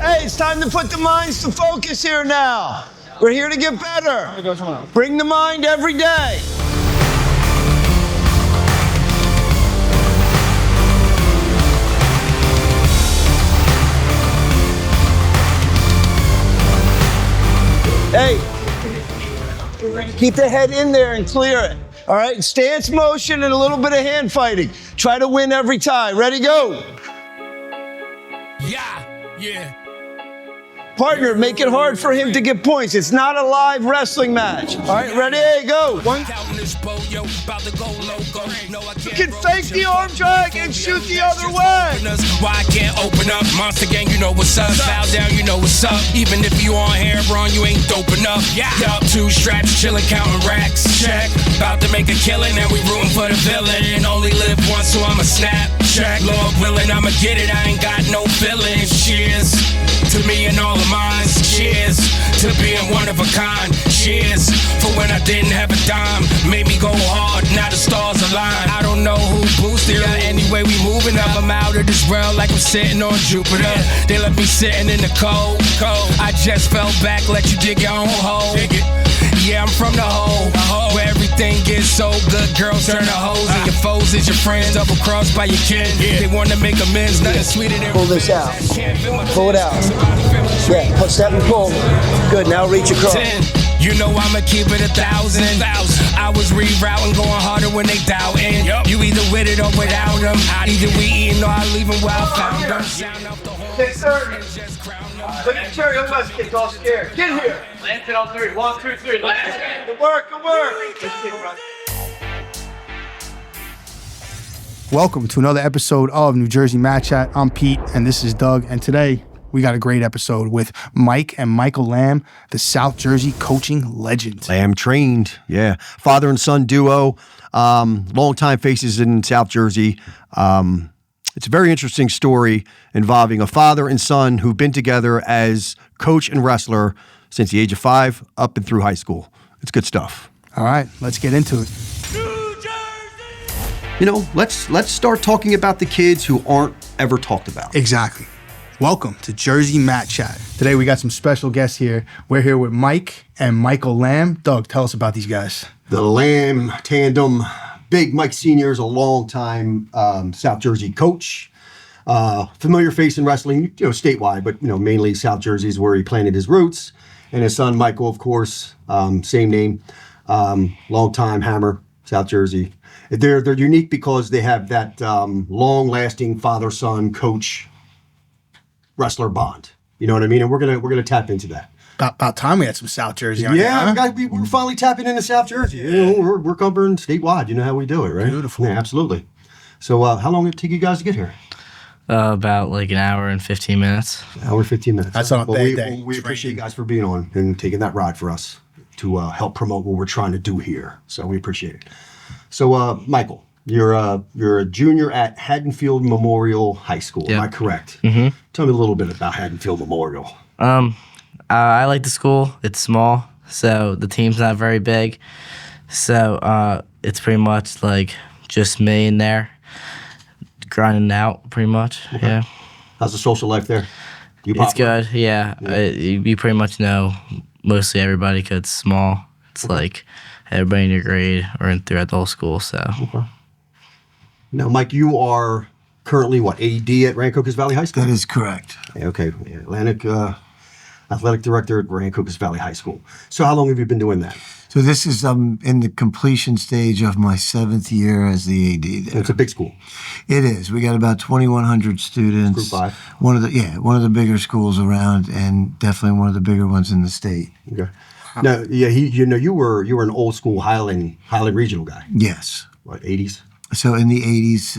Hey, it's time to put the minds to focus here now. We're here to get better. Bring the mind every day. Hey, keep the head in there and clear it. All right, stance motion and a little bit of hand fighting. Try to win every time. Ready, go. Yeah. Partner, make it hard for him to get points. It's not a live wrestling match. All right, ready, go. One. You can fake the arm drag and shoot the other way. Why I can't open up? Monster gang, you know what's up. Bow down, you know what's up. Even if you on hair run, you ain't dope enough. Yup, 2 straps, chillin', counting racks. Check. About to make a killing, and we rooting for the villain. Only live once, so I'ma snap. Check. Lord willing, I'ma get it. I ain't got no feelings. Cheers to me and all of mine. Cheers to being one of a kind. Cheers for when I didn't have a dime. Made me go hard, now the stars align. I don't know who boosted ya. Anyway, we moving up. I'm out of this world like I'm sitting on Jupiter. They left me sitting in the cold. I just fell back, let you dig your own hole. Yeah, I'm from the hole where everything gets so good. Girls turn to hoes and your foes is your friends. Double crossed by your kin. They want to make amends. Nothing sweeter than pull this out. Pull it out. Yeah, step and pull. Good, now reach across. 10. You know I'ma keep it 1,000. I was rerouting, going harder when they doubting. You either with it or without them. Either we eating or I leave them where I found them. Yes, sir. Look at Cherry, you guys get all scared. Get here. Lance it on 3. 1, 2, 3. Lance. Good work. Welcome to another episode of New Jersey MatChat. I'm Pete, and this is Doug, and today we got a great episode with Mike and Michael Lamb, the South Jersey coaching legend. Lamb trained, yeah. Father and son duo, longtime faces in South Jersey. It's a very interesting story involving a father and son who've been together as coach and wrestler since the age of 5 up and through high school. It's good stuff. All right, let's get into it. You know, let's start talking about the kids who aren't ever talked about. Exactly. Welcome to Jersey MatChat. Today we got some special guests here. We're here with Mike and Michael Lamb. Doug, tell us about these guys. The Lamb tandem. Big Mike Sr. is a long-time South Jersey coach. Familiar face in wrestling, statewide, but, mainly South Jersey is where he planted his roots. And his son, Michael, of course, same name, long-time Hammer, South Jersey. They're unique because they have that long-lasting father-son coach wrestler bond. You know what I mean? And we're gonna tap into that. About time we had some South Jersey on Yeah, here, we're finally tapping into South Jersey. We're covering statewide. You know how we do it, right? Beautiful. Yeah, absolutely. So how long did it take you guys to get here? About like an hour and 15 minutes. An hour and 15 minutes. That's on a bad day. We appreciate you guys for being on and taking that ride for us to help promote what we're trying to do here. So we appreciate it. So Michael, you're a junior at Haddonfield Memorial High School. Yep. Am I correct? Mm-hmm. Tell me a little bit about Haddonfield Memorial. I like the school. It's small, so the team's not very big. So it's pretty much like just me in there, grinding out pretty much. Okay. Yeah. How's the social life there? It's good. Yeah. You pretty much know mostly everybody because it's small. It's like everybody in your grade or throughout the whole school. So. Okay. Now, Mike, you are currently what, AD at Rancocas Valley High School? That is correct. Okay. Atlantic Athletic Director at Rancocas Valley High School. So how long have you been doing that? So this is in the completion stage of my 7th year as the AD there. It's a big school. It is. We got about 2,100 students. Group 5. One of the bigger schools around, and definitely one of the bigger ones in the state. Okay. Now, yeah, you were an old school Highland Regional guy. Yes. What, 80s? So in the 80s,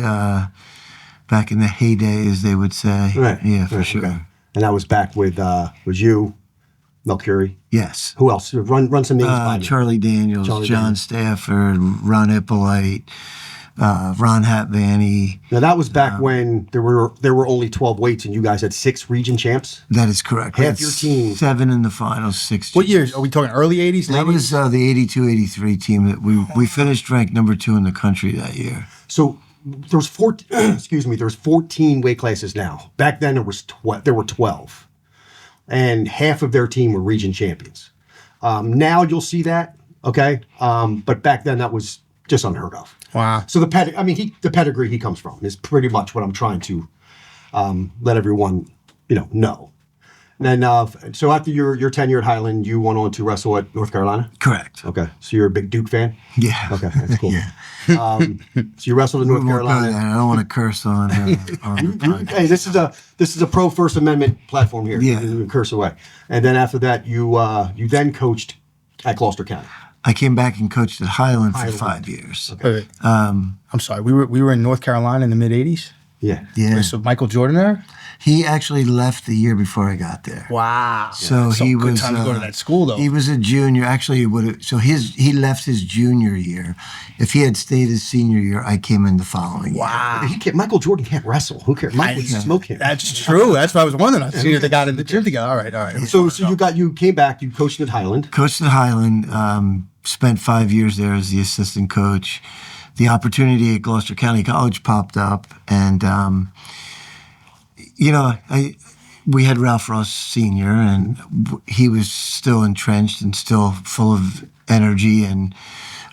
back in the heyday, as they would say. Right. Yeah, for right, sure. Okay. And that was back with was you, Mel Curie. Yes. Who else? Run some names by me. Charlie Daniels, John Stafford, Ron Ippolite, Ron Hatvanny. Now that was back when there were only 12 weights and you guys had 6 region champs. That is correct. Half your team. 7 in the finals, 6. What years? Are we talking early 80s? That was the 82-83 team that we finished ranked number 2 in the country that year. So there was 14 weight classes now. Back then there were 12. and half of their team were region champions. Now you'll see that, okay? But back then that was just unheard of. Wow. So the pedigree he comes from is pretty much what I'm trying to let everyone know. And then, so after your tenure at Highland, you went on to wrestle at North Carolina? Correct. Okay. So you're a big Duke fan? Yeah. Okay, that's cool. Yeah. So you wrestled in North We won't go Carolina. there. I don't want to curse on Hey, this is a pro First Amendment platform here. Yeah. You can curse away. And then after that, you then coached at Gloucester County. I came back and coached at Highland for 5 years. Okay. I'm sorry. We were in North Carolina in the mid '80s. Yeah. Yeah. So Michael Jordan there. He actually left the year before I got there. Wow. So he good was time to go to that school though. He was a junior. Actually, he left his junior year. If he had stayed his senior year, I came in the following year. Michael Jordan can't wrestle. Who cares? Mike would smoke him. That's true. That's what I was wondering. I see that they got in the gym together. All right. So you came back. You coached at Highland. Coached at Highland. Spent 5 years there as the assistant coach. The opportunity at Gloucester County College popped up, and we had Ralph Ross Sr., and he was still entrenched and still full of energy, and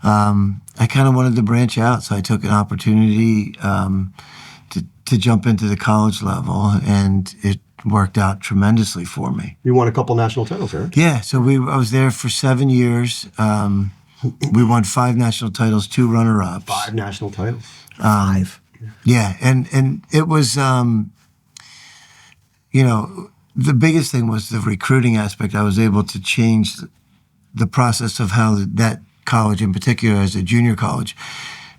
I kind of wanted to branch out, so I took an opportunity to jump into the college level, and it worked out tremendously for me. You won a couple national titles, right? Yeah, so I was there for 7 years. We won 5 national titles, 2 runner-ups. 5 national titles. 5. Yeah, and it was, the biggest thing was the recruiting aspect. I was able to change the process of how that college, in particular as a junior college,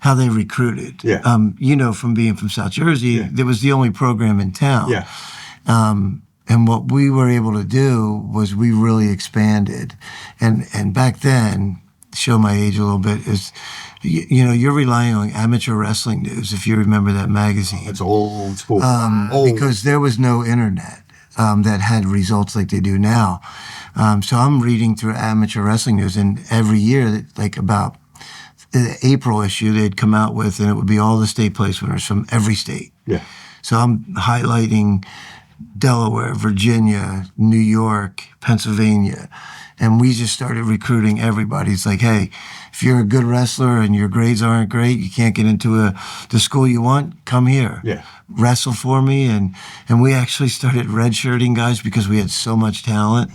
how they recruited. Yeah. From being from South Jersey, there was the only program in town. Yeah. And what we were able to do was we really expanded. And back then, show my age a little bit, is, you're relying on Amateur Wrestling News, if you remember that magazine. It's old school. Because there was no internet that had results like they do now. So I'm reading through Amateur Wrestling News, and every year, like about the April issue, they'd come out with, and it would be all the state place winners from every state. Yeah. So I'm highlighting Delaware, Virginia, New York, Pennsylvania. And we just started recruiting everybody. It's like, hey, if you're a good wrestler and your grades aren't great, you can't get into the school you want, come here. Yeah. Wrestle for me. And we actually started redshirting guys because we had so much talent.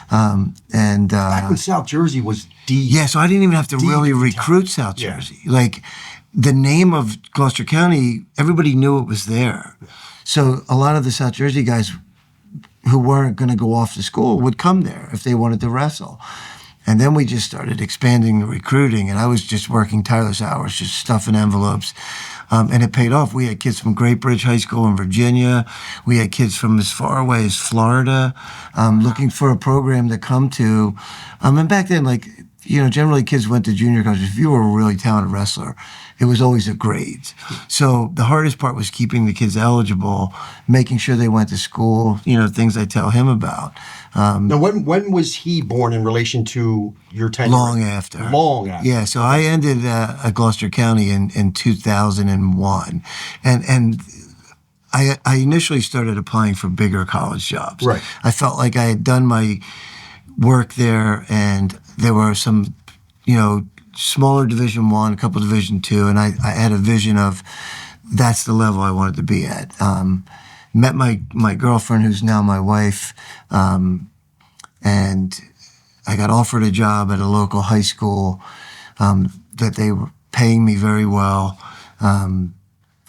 Back when South Jersey was deep. Yeah, so I didn't even have to really recruit South Jersey. Like, the name of Gloucester County, everybody knew it was there. So a lot of the South Jersey guys who weren't going to go off to school would come there if they wanted to wrestle. And then we just started expanding the recruiting, and I was just working tireless hours, just stuffing envelopes. And it paid off. We had kids from Great Bridge High School in Virginia. We had kids from as far away as Florida looking for a program to come to. And back then, generally kids went to junior college. If you were a really talented wrestler, it was always a grades. So the hardest part was keeping the kids eligible, making sure they went to school, things I tell him about. Now, when was he born in relation to your tenure? Long after. Yeah, so I ended at Gloucester County in 2001. And I initially started applying for bigger college jobs. Right. I felt like I had done my work there, and there were some, smaller Division I, a couple Division II, and I had a vision of that's the level I wanted to be at. Met my girlfriend, who's now my wife, and I got offered a job at a local high school that they were paying me very well, and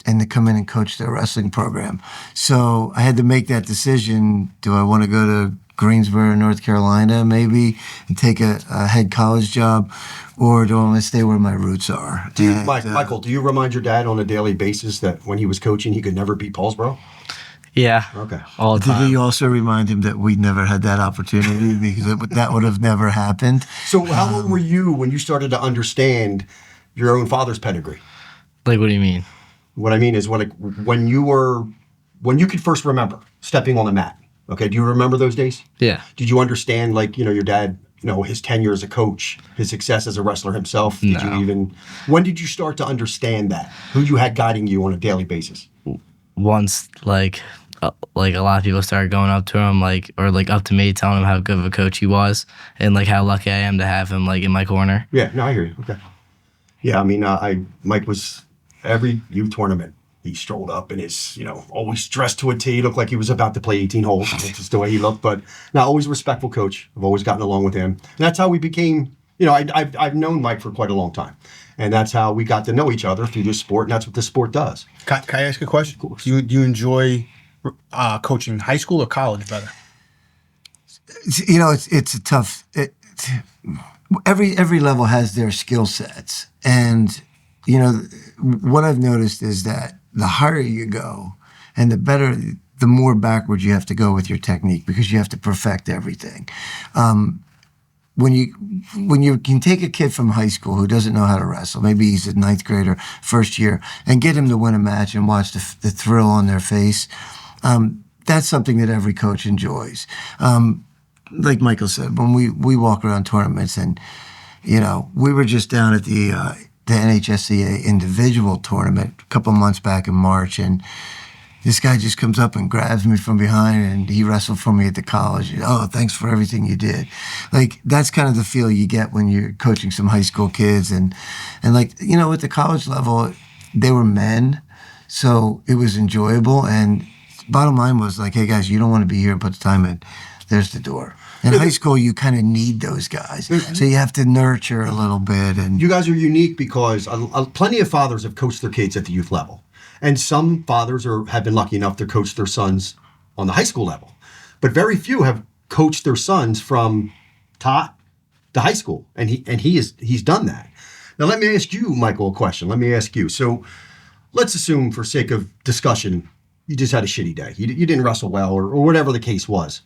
to come in and coach their wrestling program. So I had to make that decision. Do I want to go to Greensboro, North Carolina, maybe, and take a head college job, or do I want to stay where my roots are? Michael, do you remind your dad on a daily basis that when he was coaching, he could never beat Paulsboro? Yeah. Okay. All the time. Did he also remind him that we never had that opportunity because that would have never happened? So how old were you when you started to understand your own father's pedigree? Like, what do you mean? What I mean is when you could first remember stepping on the mat. Okay, do you remember those days? Yeah. Did you understand, your dad, his tenure as a coach, his success as a wrestler himself? When did you start to understand that? Who you had guiding you on a daily basis? Once, like a lot of people started going up to him, like, or like up to me, telling him how good of a coach he was, and like how lucky I am to have him like in my corner. Yeah, no, I hear you. Okay. Yeah, I mean, Mike was every youth tournament. He strolled up in his, always dressed to a T. He looked like he was about to play 18 holes. That's just the way he looked. But now, always a respectful coach. I've always gotten along with him. And that's how we became, I've known Mike for quite a long time. And that's how we got to know each other through this sport. And that's what this sport does. Can I ask a question? Do you enjoy coaching high school or college better? It's a tough. Every level has their skill sets, and what I've noticed is that the higher you go, and the more backwards you have to go with your technique because you have to perfect everything. When you can take a kid from high school who doesn't know how to wrestle, maybe he's a ninth grader, first year, and get him to win a match and watch the thrill on their face, that's something that every coach enjoys. Like Michael said, when we walk around tournaments, and we were just down at the NHSCA individual tournament a couple months back in March, and this guy just comes up and grabs me from behind, and he wrestled for me at the college. Oh, thanks for everything you did. Like, that's kind of the feel you get when you're coaching some high school kids. And like, at the college level, they were men, so it was enjoyable. And bottom line was like, hey, guys, you don't want to be here, put the time in. There's the door. In high school, you kind of need those guys. So you have to nurture a little bit. And you guys are unique because plenty of fathers have coached their kids at the youth level. And some fathers have been lucky enough to coach their sons on the high school level. But very few have coached their sons from tot to high school. And he's done that. Now, let me ask you, Michael, a question. Let me ask you. So let's assume, for sake of discussion, you just had a shitty day. You didn't wrestle well or whatever the case was.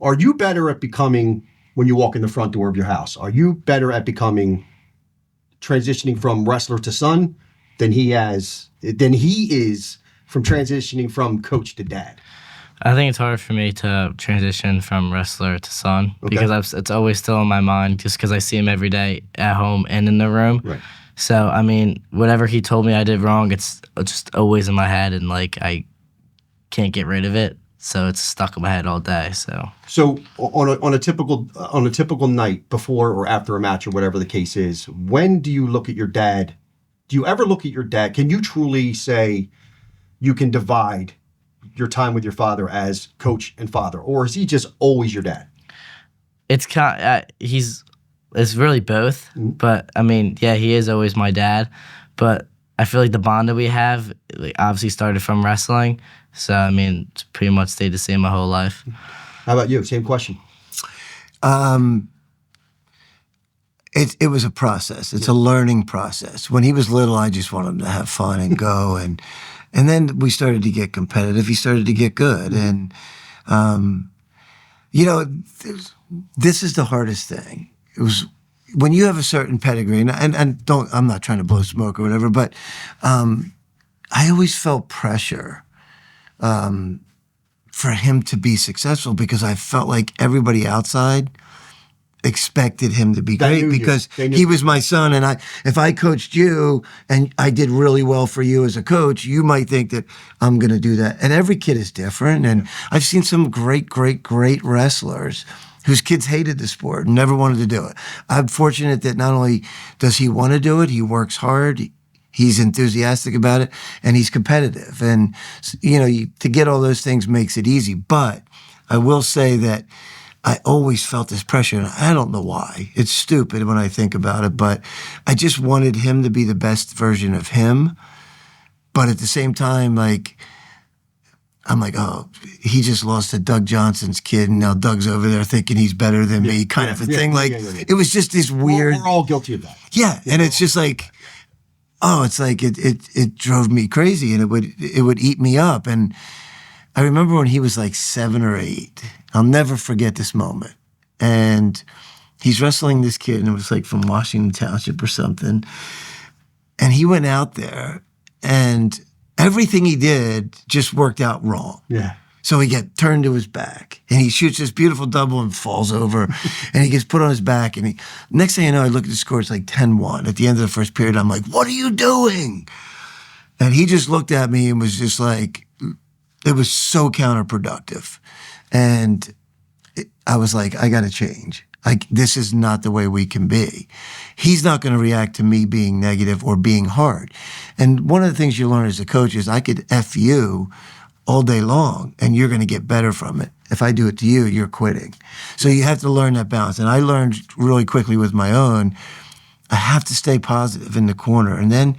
Are you better at becoming, when you walk in the front door of your house, are you better at transitioning from wrestler to son than he is from transitioning from coach to dad? I think it's hard for me to transition from wrestler to son because it's always still in my mind just because I see him every day at home and in the room. Right. So, I mean, whatever he told me I did wrong, it's just always in my head, and like I can't get rid of it. So it's stuck in my head all day. So on a typical night before or after a match or whatever the case is, when do you look at your dad? Do you ever look at your dad? Can you truly say you can divide your time with your father as coach and father, or is he just always your dad? It's it's really both. Mm-hmm. But I mean, yeah, he is always my dad. But I feel like the bond that we have obviously started from wrestling. So, I mean, it's pretty much stayed the same my whole life. How about you? Same question. It was a process. It's a learning process. When he was little, I just wanted him to have fun and go. And then we started to get competitive. He started to get good. And, this is the hardest thing. It was when you have a certain pedigree, and I'm not trying to blow smoke or whatever, but I always felt pressure for him to be successful because I felt like everybody outside expected him to be great because he was my son, and if I coached you and I did really well for you as a coach, you might think that I'm going to do that. And every kid is different, and I've seen some great wrestlers whose kids hated the sport and never wanted to do it. I'm fortunate that not only does he want to do it, he works hard, he's enthusiastic about it, and he's competitive. And, to get all those things makes it easy. But I will say that I always felt this pressure, and I don't know why. It's stupid when I think about it, but I just wanted him to be the best version of him. But at the same time, I'm like, oh, he just lost to Doug Johnson's kid, and now Doug's over there thinking he's better than me, kind of a thing. It was just this weird. We're all guilty of that. Yeah, and it's just like, it's like it drove me crazy, and it would eat me up. And I remember when he was like 7 or 8. I'll never forget this moment. And he's wrestling this kid, and it was like from Washington Township or something. And he went out there, and everything he did just worked out wrong. Yeah. So he gets turned to his back, and he shoots this beautiful double and falls over, and he gets put on his back. And next thing I know, I look at the score, it's like 10-1. At the end of the first period, I'm like, what are you doing? And he just looked at me and was just like, it was so counterproductive. And I was like, I got to change. Like, this is not the way we can be. He's not going to react to me being negative or being hard. And one of the things you learn as a coach is I could F you all day long and you're going to get better from it. If I do it to you, you're quitting. So you have to learn that balance. And I learned really quickly with my own, I have to stay positive in the corner. And then,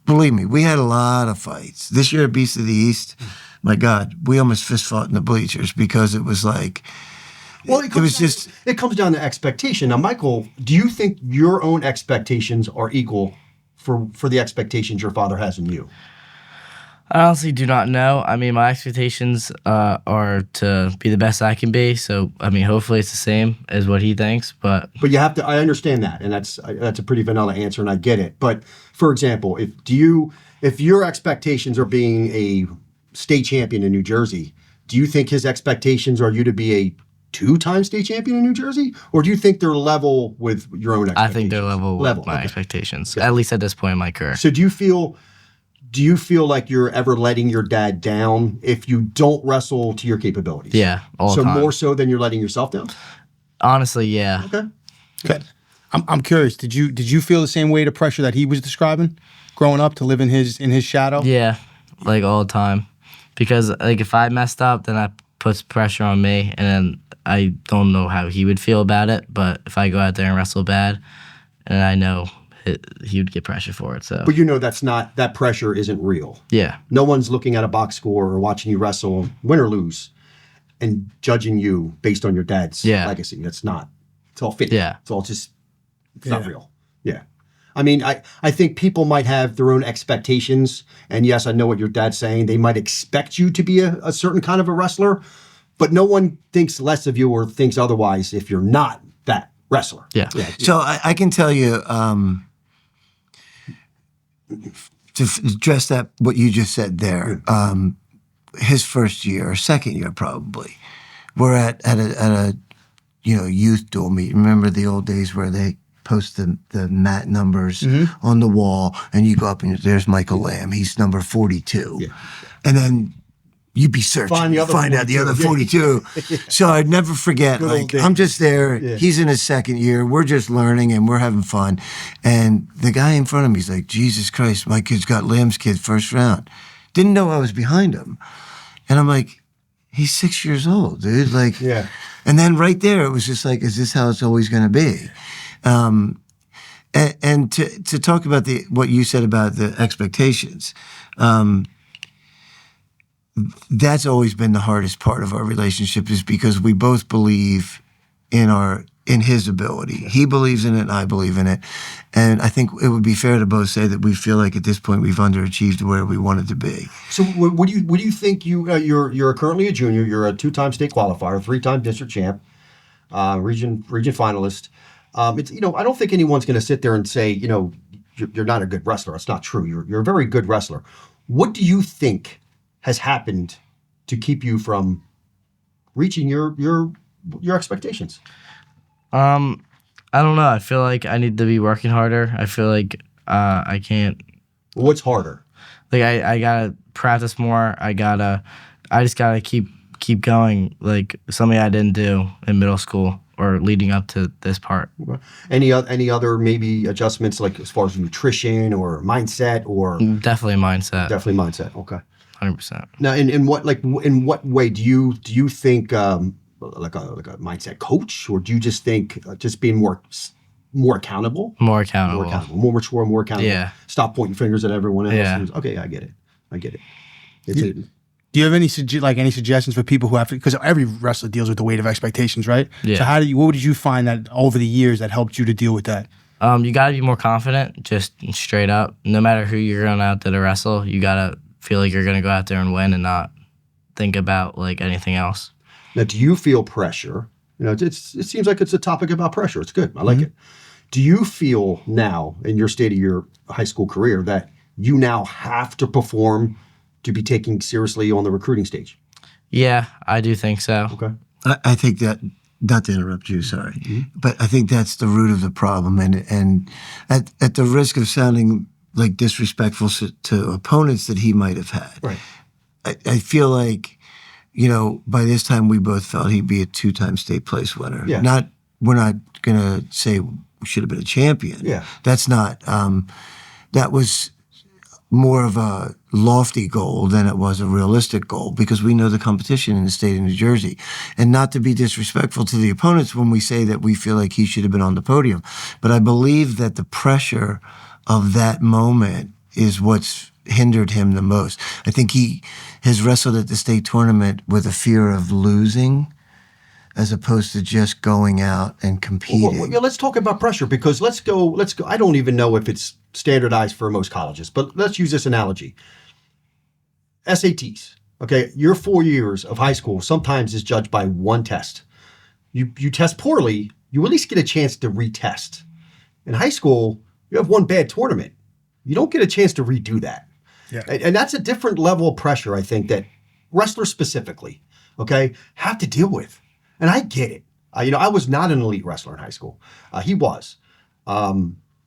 believe me, we had a lot of fights. This year at Beast of the East, my God, we almost fist fought in the bleachers because it was like, well, it comes down to expectation. Now, Michael, do you think your own expectations are equal for the expectations your father has in you? I honestly do not know. I mean, my expectations are to be the best I can be. So, I mean, hopefully it's the same as what he thinks. But you have to. I understand that, and that's a pretty vanilla answer, and I get it. But for example, if your expectations are being a state champion in New Jersey, do you think his expectations are you to be a 2-time state champion in New Jersey, or do you think they're level with your own expectations? I think they're level with my expectations, at least at this point in my career. So do you feel like you're ever letting your dad down if you don't wrestle to your capabilities? Yeah, all the time. So more so than you're letting yourself down? Honestly, yeah. Okay. I'm curious. Did you feel the same way the pressure that he was describing, growing up to live in his shadow? Yeah, like all the time. Because like if I messed up, then that puts pressure on me, and then I don't know how he would feel about it. But if I go out there and wrestle bad, and I know he would get pressure for it. So, but you know that pressure isn't real. Yeah. No one's looking at a box score or watching you wrestle, win or lose, and judging you based on your dad's legacy. That's not. It's all fake. Yeah. It's all just. It's not real. Yeah. I mean, I think people might have their own expectations, and yes, I know what your dad's saying. They might expect you to be a certain kind of a wrestler, but no one thinks less of you or thinks otherwise if you're not that wrestler. Yeah. So I can tell you, to address that, what you just said there, his first year or second year probably, we're at a youth dual meet. Remember the old days where they post the mat numbers on the wall, and you go up and there's Michael Lamb. He's number 42, and then you'd be searching, find out the other 42. So I'd never forget. Like, I'm just there. Yeah. He's in his second year. We're just learning and we're having fun. And the guy in front of me is like, Jesus Christ, my kid's got Lamb's kid first round. Didn't know I was behind him. And I'm like, he's 6 years old, dude. Like, and then right there, it was just like, is this how it's always going to be? And to talk about what you said about the expectations, that's always been the hardest part of our relationship, is because we both believe in his ability. He believes in it, and I believe in it. And I think it would be fair to both say that we feel like at this point we've underachieved where we wanted to be. So what do you think you're currently a junior, you're a 2-time state qualifier, 3-time district champ, region finalist. It's, I don't think anyone's going to sit there and say, you're not a good wrestler. It's not true. You're a very good wrestler. What do you think has happened to keep you from reaching your expectations? I don't know. I feel like I need to be working harder. I feel like I can't. What's harder? Like I gotta practice more. I just gotta keep going. Like something I didn't do in middle school or leading up to this part. Any other maybe adjustments, like as far as nutrition or mindset or? Definitely mindset. Definitely mindset. Okay. 100%. Now, in what way do you think like a mindset coach, or do you just think just being more accountable? More accountable. More mature, more accountable. Yeah. Stop pointing fingers at everyone else. Yeah. Okay, I get it. Do you have any suggestions for people who have to, because every wrestler deals with the weight of expectations, right? Yeah. So what did you find that over the years that helped you to deal with that? You got to be more confident, just straight up. No matter who you're going out there to wrestle, you got to feel like you're going to go out there and win and not think about like anything else. Now, do you feel pressure? It seems like it's a topic about pressure. It's good. I like it. Do you feel now in your state of your high school career that you now have to perform to be taken seriously on the recruiting stage? Yeah, I do think so. Okay. I think that, not to interrupt you, sorry, but I think that's the root of the problem. And at the risk of sounding like disrespectful to opponents that he might have had, right? I feel like, you know, by this time we both felt he'd be a 2-time state place winner. Yeah. We're not gonna say we should have been a champion. Yeah. That's not. That was more of a lofty goal than it was a realistic goal because we know the competition in the state of New Jersey. And not to be disrespectful to the opponents when we say that we feel like he should have been on the podium. But I believe that the pressure of that moment is what's hindered him the most. I think he has wrestled at the state tournament with a fear of losing as opposed to just going out and competing. Well, let's talk about pressure because let's go. I don't even know if it's standardized for most colleges, but let's use this analogy. SATs, okay? Your 4 years of high school sometimes is judged by one test. You test poorly, you at least get a chance to retest. In high school, you have one bad tournament. You don't get a chance to redo that. Yeah. And that's a different level of pressure, I think, that wrestlers specifically, okay, have to deal with. And I get it. I was not an elite wrestler in high school. He was.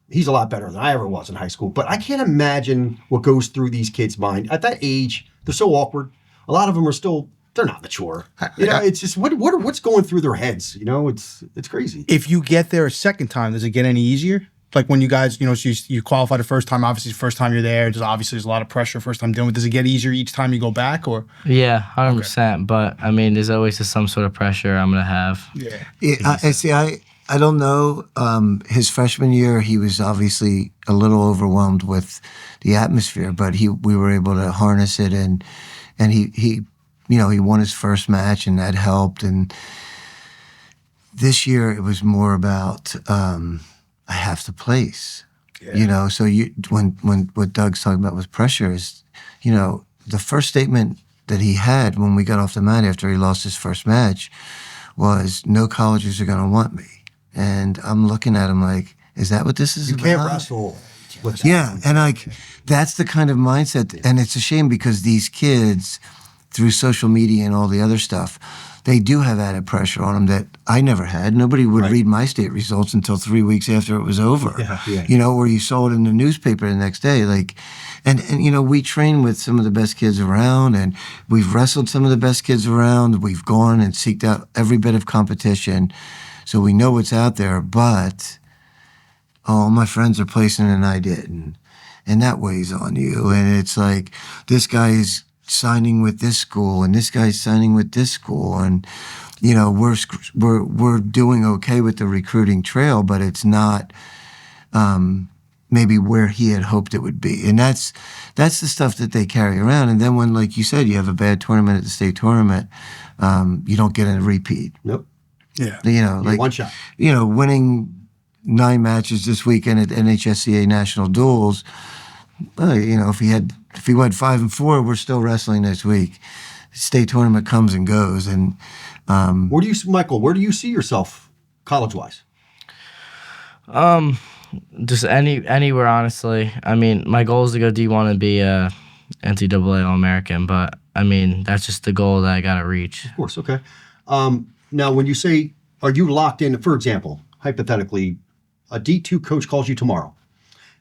He's a lot better than I ever was in high school. But I can't imagine what goes through these kids' mind. At that age, they're so awkward. A lot of them are still, they're not mature. It's just, what's going through their heads? It's crazy. If you get there a second time, does it get any easier? Like when you guys, so you qualify the first time, obviously the first time you're there, there's a lot of pressure first time dealing with. Does it get easier each time you go back or? Yeah, 100%. But I mean, there's always just some sort of pressure I'm going to have. Yeah. I don't know. His freshman year, he was obviously a little overwhelmed with the atmosphere, but we were able to harness it and he won his first match and that helped. And this year it was more about, I have to place, so when what Doug's talking about with pressure is, the first statement that he had when we got off the mat after he lost his first match was, no colleges are going to want me. And I'm looking at him like, is that what this is about? You can't wrestle with that. Yeah, and that's the kind of mindset, and it's a shame because these kids, through social media and all the other stuff, they do have added pressure on them that I never had. Nobody would read my state results until 3 weeks after it was over. Yeah. Or you saw it in the newspaper the next day. And we train with some of the best kids around, and we've wrestled some of the best kids around. We've gone and seeked out every bit of competition, so we know what's out there. But all my friends are placing and I didn't, and that weighs on you. And it's like this guy's signing with this school and this guy's signing with this school, and we're doing okay with the recruiting trail, but it's not maybe where he had hoped it would be. And that's the stuff that they carry around. And then when, like you said, you have a bad tournament at the state tournament, you don't get a repeat. Nope. Yeah. One shot. Winning 9 matches this weekend at NHSCA National Duels. If he went 5-4, we're still wrestling this week. State tournament comes and goes, and where do you see yourself college-wise? Just anywhere, honestly. I mean, my goal is to go D1 and be a NCAA All-American, but I mean, that's just the goal that I got to reach. Of course, okay. Now, when you say, are you locked in, for example, hypothetically, a D2 coach calls you tomorrow,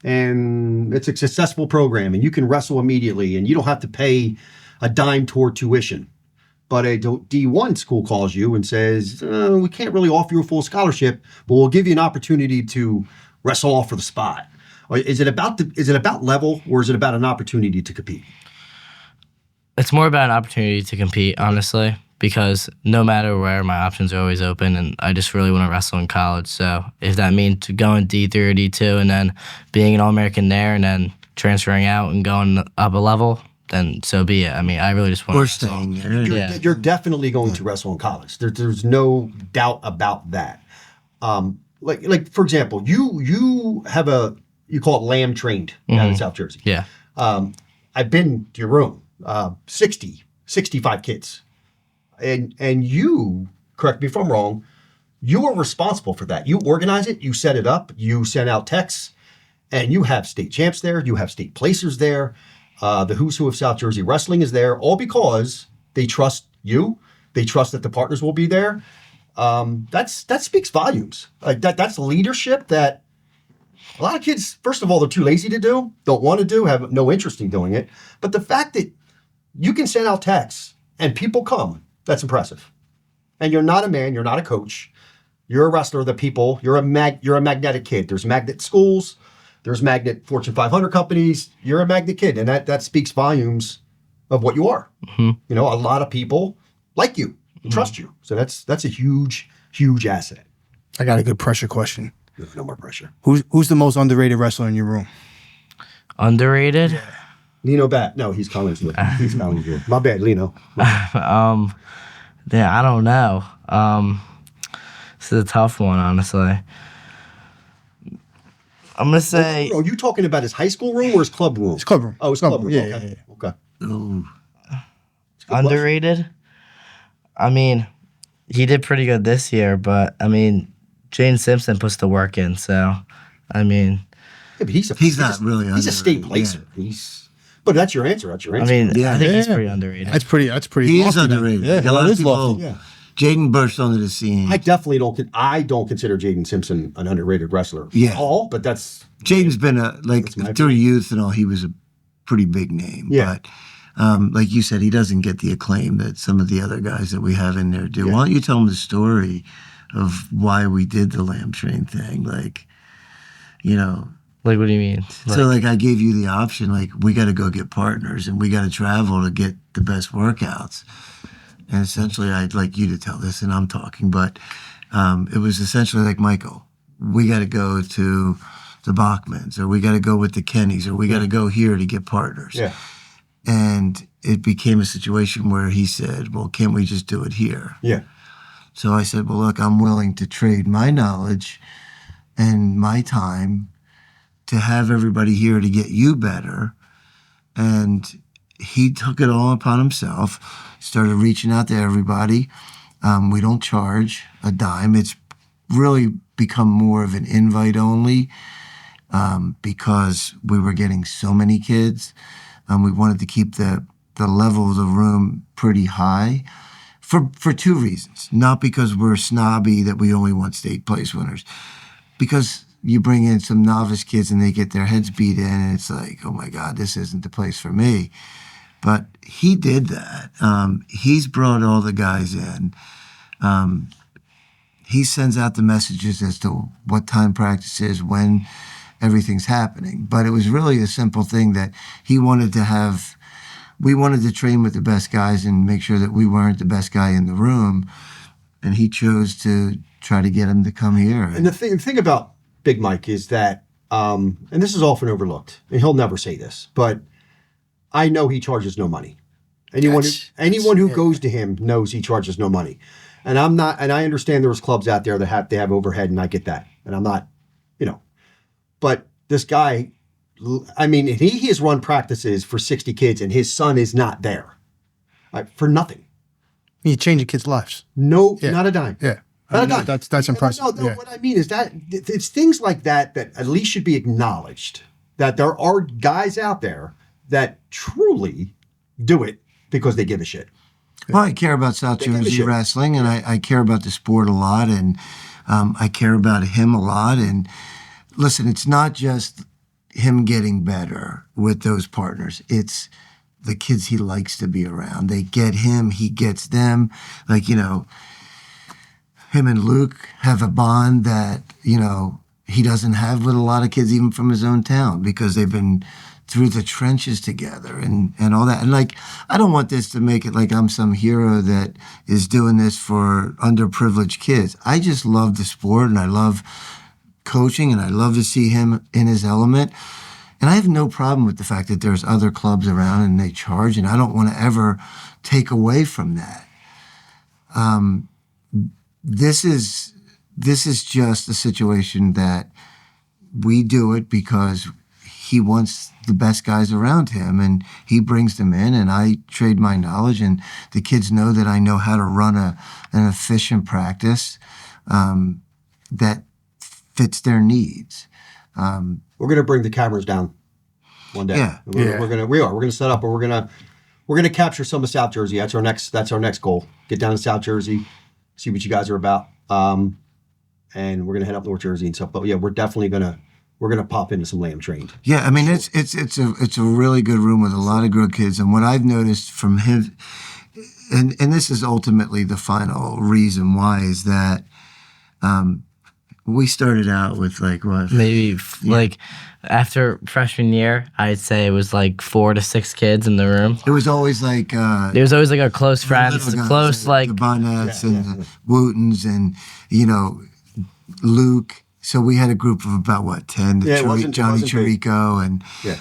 and it's a successful program, and you can wrestle immediately, and you don't have to pay a dime toward tuition. But a D1 school calls you and says, we can't really offer you a full scholarship, but we'll give you an opportunity to wrestle off for the spot. Is it about level, or is it about an opportunity to compete? It's more about an opportunity to compete, honestly, because no matter where, my options are always open, and I just really want to wrestle in college. So if that means going D3 or D2 and then being an All-American there and then transferring out and going up a level, then so be it. I mean, I really just want to staying there. You're definitely going to wrestle in college. There's no doubt about that. Like for example, you have you call it lamb trained down in South Jersey. Yeah. I've been to your room, 65 kids. And you, correct me if I'm wrong, you are responsible for that. You organize it, you set it up, you send out texts, and you have state champs there, you have state placers there, the who's who of South Jersey wrestling is there, all because they trust you, they trust that the partners will be there. That speaks volumes. Like that's leadership that a lot of kids, first of all, they're too lazy to do, don't want to do, have no interest in doing it. But the fact that you can send out texts and people come. That's impressive. And you're not a man, you're not a coach. You're a wrestler. You're a magnetic kid. There's magnet schools. There's magnet Fortune 500 companies. You're a magnet kid, and that speaks volumes of what you are. You know, a lot of people like you, trust you. So that's a huge, huge asset. I got a good pressure question. No more pressure. Who's the most underrated wrestler in your room? Underrated? Yeah. Lino Bat. No, he's calling you. He's calling you. My bad, Lino. Yeah, I don't know. This is a tough one, honestly. I'm gonna say. Are you talking about his high school room or his club room? His club room. Oh, his club room. Yeah, Okay. yeah. Okay. Ooh. Underrated. I mean, he did pretty good this year, but I mean, Jane Simpson puts the work in. So, I mean, Yeah, but he's not really He's a state underrated, placer. But that's your answer. That's your I answer. mean, Yeah. I think he's Yeah. pretty underrated. That's pretty. He is lofty, man. underrated. Yeah, A that lot of is people. lofty. Yeah. Jaden burst onto the scene. I definitely don't. I don't consider Jaden Simpson an underrated wrestler. Yeah. At all. But that's Jaden's been my through youth and all. He was a pretty big name. Yeah. But like you said, he doesn't get the acclaim that some of the other guys that we have in there do. Yeah. Why don't you tell him the story of why we did the lamb train thing? Like, you know. Like, what do you mean? So like I gave you the option, like we got to go get partners and we got to travel to get the best workouts. And essentially I'd like you to tell this and I'm talking, but it was essentially like, Michael, we got to go to the Bachmans or we got to go with the Kennys or we got to go here to get partners. yeah. And it became a situation where he said, well, can't we just do it here? Yeah. So I said, well, look, I'm willing to trade my knowledge and my time to have everybody here to get you better. And he took it all upon himself, started reaching out to everybody. We don't charge a dime. It's really become more of an invite only because we were getting so many kids. We wanted to keep the level of the room pretty high for two reasons. Not because we're snobby that we only want state place winners, because you bring in some novice kids and they get their heads beat in and it's like, oh my God, this isn't the place for me. But he did that. He's brought all the guys in. He sends out the messages as to what time practice is, when everything's happening. But it was really a simple thing that we wanted to train with the best guys and make sure that we weren't the best guy in the room. And he chose to try to get him to come here. And the thing about Big Mike is that, and this is often overlooked, and he'll never say this, but I know he charges no money. Anyone who goes to him knows he charges no money. And I understand there's clubs out there that have overhead, and I get that. And I'm not, but this guy, I mean, he has run practices for 60 kids and his son is not there for nothing. You change a kid's lives. No, Yeah. not a dime. Yeah. Not a dime. That's impressive. No, Yeah. what I mean is that it's things like that at least should be acknowledged, that there are guys out there that truly do it because they give a shit. Well, I care about South give a Jersey shit. wrestling, and I care about the sport a lot, and I care about him a lot. And listen, it's not just him getting better with those partners. It's the kids he likes to be around. They get him, he gets them. Like, him and Luke have a bond that, he doesn't have with a lot of kids, even from his own town, because they've been through the trenches together and all that. And like, I don't want this to make it like I'm some hero that is doing this for underprivileged kids. I just love the sport and I love coaching and I love to see him in his element. And I have no problem with the fact that there's other clubs around and they charge, and I don't want to ever take away from that. This is just a situation that we do it because he wants the best guys around him and he brings them in, and I trade my knowledge, and the kids know that I know how to run an efficient practice that fits their needs. We're going to bring the cameras down one day. Yeah. We're going to set up, and we're going to capture some of South Jersey. That's our next goal. Get down to South Jersey, see what you guys are about. And we're going to head up North Jersey and stuff. But yeah, we're definitely going to we're going to pop into some lamb trained. Yeah, I mean it's a really good room with a lot of good kids, and what I've noticed from him, and this is ultimately the final reason why, is that we started out with like what Maybe like after freshman year, I'd say it was like 4 to 6 kids in the room. it was always like There was always like our close friends, little guys, close like the Bonnets and the Wootons and Luke. So we had a group of about 10. Yeah, it wasn't Johnny big. Chirico and Yeah.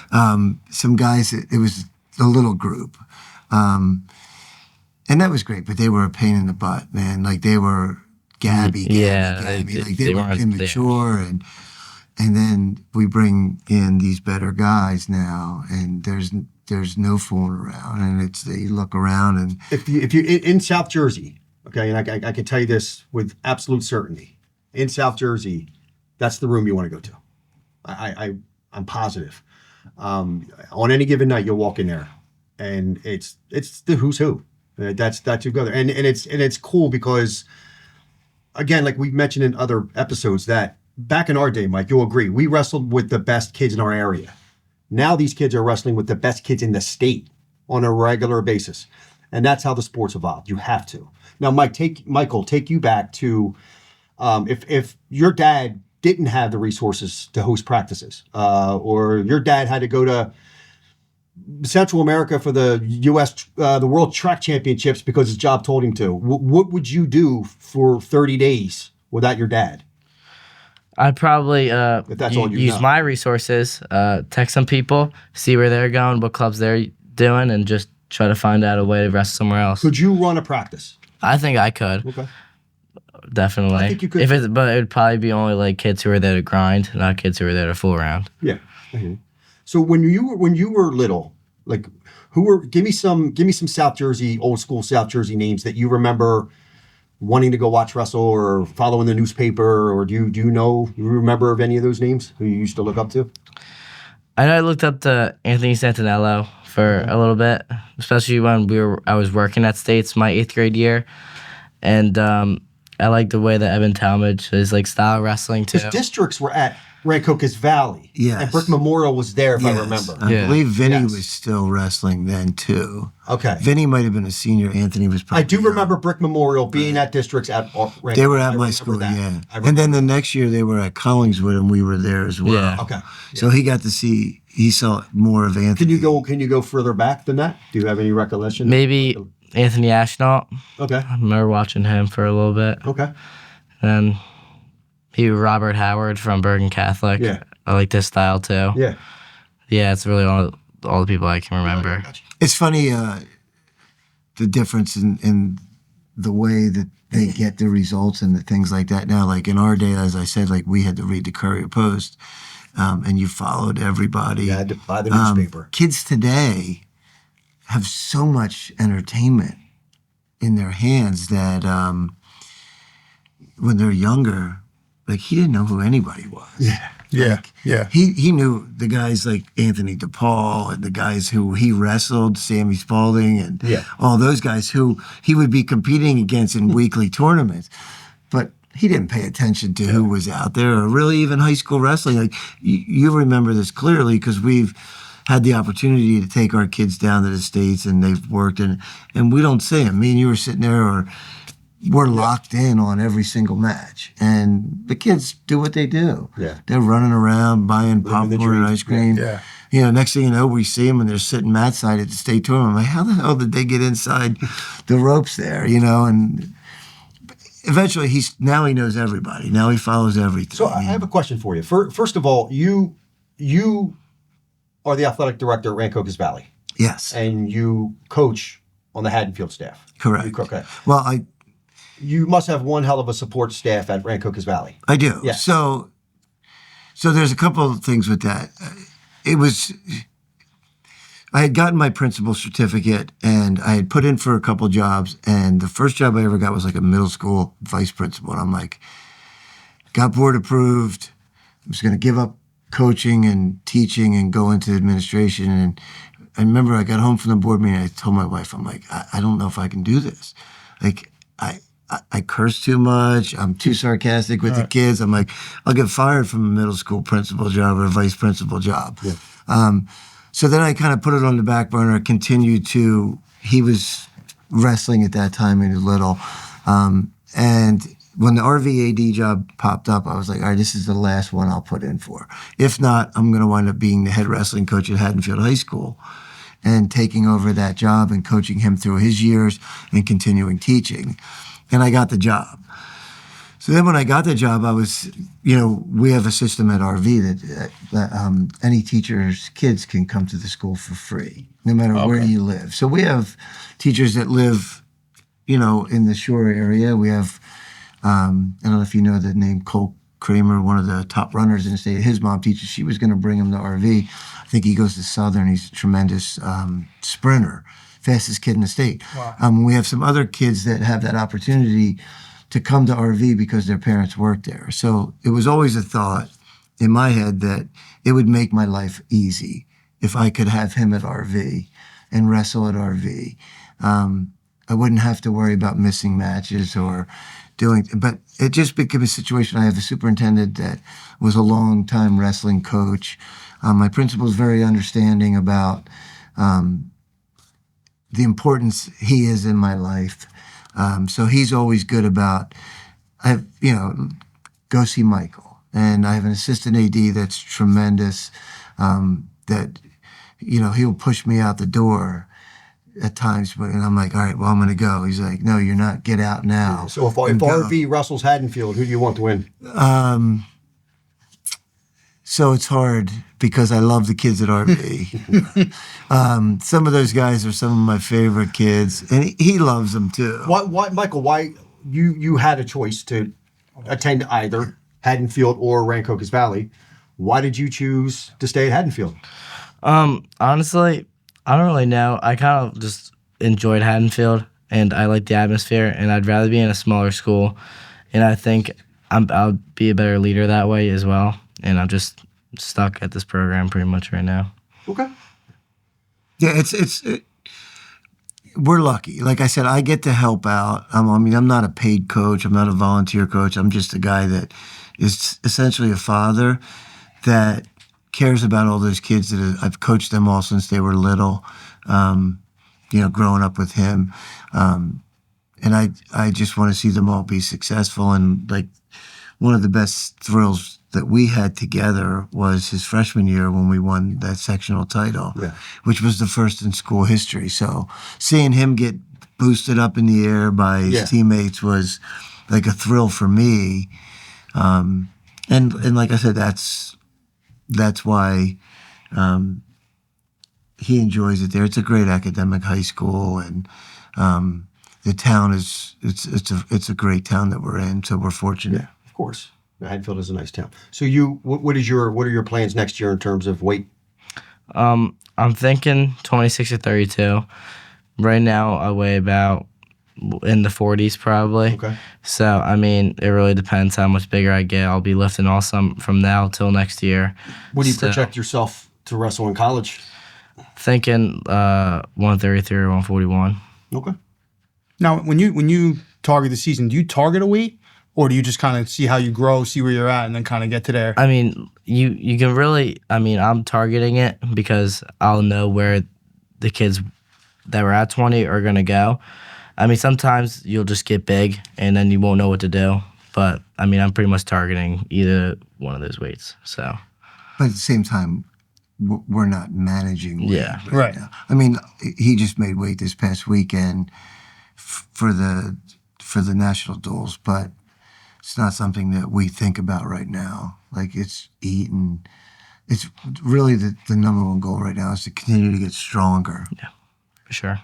some guys. It was a little group, and that was great. But they were a pain in the butt, man. Like they were Gabby. Like they were weren't immature, and then we bring in these better guys now, and there's no fooling around, and you look around and If you in South Jersey, okay, and I can tell you this with absolute certainty, in South Jersey, that's the room you want to go to. I'm positive. On any given night, you'll walk in there, and it's the who's who. That's who go there, and it's cool because, again, like we mentioned in other episodes, that back in our day, Mike, you'll agree, we wrestled with the best kids in our area. Now these kids are wrestling with the best kids in the state on a regular basis, and that's how the sport's evolved. You have to. Now, Michael, take you back to if your dad didn't have the resources to host practices, or your dad had to go to Central America for the the World Track Championships because his job told him to. What would you do for 30 days without your dad? I'd probably If that's all you use know. my resources, text some people, see where they're going, what clubs they're doing, and just try to find out a way to wrestle somewhere else. Could you run a practice? I think I could. Okay. Definitely. I think you could. But it would probably be only like kids who are there to grind, not kids who are there to fool around. Yeah. So when you were little, like give me some South Jersey, old school South Jersey names that you remember wanting to go watch wrestle or follow in the newspaper, or do you remember of any of those names who you used to look up to? I know I looked up to Anthony Santinello for a little bit, especially when I was working at States my 8th grade year, and I like the way that Evan Talmadge is like style wrestling too. Because districts were at Rancocas Valley. Yes. And Brick Memorial was there, if I Yes. remember. I Yeah. believe Vinny Yes. was still wrestling then too. Okay. Vinny might have been a senior. Anthony was probably I do young. remember Brick Memorial being at districts at Rancocas. They were I at my remember school, that. yeah. I And remember. then the next year they were at Collingswood, and we were there as well. Yeah. Okay. So he saw more of Anthony. Can you go further back than that? Do you have any recollection? Maybe Anthony Ashnault. Okay. I remember watching him for a little bit. Okay. And Robert Howard from Bergen Catholic. Yeah. I like this style too. Yeah. Yeah, it's really all the people I can remember. It's funny the difference in the way that they get the results and the things like that now. Like in our day, as I said, like we had to read the Courier Post, and you followed everybody. You had to buy the newspaper. Kids today have so much entertainment in their hands that when they're younger, like he didn't know who anybody was. Yeah. He knew the guys like Anthony DePaul and the guys who he wrestled, Sammy Spalding, and all those guys who he would be competing against in weekly tournaments. But he didn't pay attention to who was out there, or really even high school wrestling. Like you remember this clearly because we've had the opportunity to take our kids down to the States, and they've worked and we don't see them. Me and you were sitting there, or we're locked in on every single match, and the kids do what they do. Yeah. They're running around buying popcorn and dream. ice cream. Yeah. You know, next thing you know, we see them and they're sitting mat side at the state tournament. I'm like, how the hell did they get inside the ropes there? You know, and eventually he knows everybody. Now he follows everything. So I have a question for you. First of all, you are the athletic director at Rancocas Valley, Yes, and you coach on the Haddonfield staff. correct. Okay. Well, You must have one hell of a support staff at Rancocas Valley. I do. Yeah. So there's a couple of things with that. I had gotten my principal certificate, and I had put in for a couple jobs, and the first job I ever got was like a middle school vice principal. And I'm like, got board approved. I was going to give up coaching and teaching and go into administration. And I remember I got home from the board meeting. I told my wife, I'm like, I don't know if I can do this. Like, I curse too much. I'm too sarcastic with the kids. I'm like, I'll get fired from a middle school principal job or a vice principal job. Yeah. So then I kind of put it on the back burner, continued to, he was wrestling at that time when he was little. And when the RVAD job popped up, I was like, all right, this is the last one I'll put in for. If not, I'm going to wind up being the head wrestling coach at Haddonfield High School and taking over that job and coaching him through his years and continuing teaching. And I got the job. So then when I got the job, I was, we have a system at RV that any teacher's kids can come to the school for free, no matter where you live. So we have teachers that live, in the shore area. We have, I don't know if you know the name Cole Kramer, one of the top runners in the state. His mom teaches. She was going to bring him to RV. I think he goes to Southern. He's a tremendous sprinter, fastest kid in the state. Wow. We have some other kids that have that opportunity to come to RV because their parents work there. So it was always a thought in my head that it would make my life easy if I could have him at RV and wrestle at RV. I wouldn't have to worry about missing matches or but it just became a situation. I have a superintendent that was a long-time wrestling coach. My principal's very understanding about the importance he is in my life. So he's always good about, go see Michael. And I have an assistant AD that's tremendous, that, he'll push me out the door at times, and I'm like, all right, well, I'm going to go. He's like, no, you're not. Get out now. So if RV wrestles Haddonfield, who do you want to win? So it's hard because I love the kids at RV. Some of those guys are some of my favorite kids, and he loves them too. Why, Michael? Why you had a choice to attend either Haddonfield or Rancocas Valley? Why did you choose to stay at Haddonfield? Honestly, I don't really know. I kind of just enjoyed Haddonfield, and I like the atmosphere, and I'd rather be in a smaller school, and I think I'll be a better leader that way as well. And I'm just stuck at this program pretty much right now. Okay. Yeah, we're lucky. Like I said, I get to help out. I'm not a paid coach. I'm not a volunteer coach. I'm just a guy that is essentially a father that cares about all those kids that I've coached them all since they were little, growing up with him. And I just want to see them all be successful. And like one of the best thrills that we had together was his freshman year when we won that sectional title, which was the first in school history. So seeing him get boosted up in the air by his teammates was like a thrill for me. And like I said, that's why he enjoys it there. It's a great academic high school, and the town it's a great town that we're in. So we're fortunate. Yeah, of course. Haddonfield is a nice town. So what are your plans next year in terms of weight? I'm thinking 26 or 32. Right now, I weigh about in the 40s probably. Okay. So, it really depends how much bigger I get. I'll be lifting awesome from now till next year. What do you project yourself to wrestle in college? Thinking 133 or 141. Okay. Now, when you target the season, do you target a weight? Or do you just kind of see how you grow, see where you're at, and then kind of get to there? You can really, I'm targeting it because I'll know where the kids that were at 20 are going to go. Sometimes you'll just get big, and then you won't know what to do. But, I'm pretty much targeting either one of those weights. So, but at the same time, we're not managing weight. Yeah. Right. Now. He just made weight this past weekend for the national duels, but it's not something that we think about right now. Like, it's eat, and it's really the number one goal right now is to continue to get stronger. Yeah, for sure.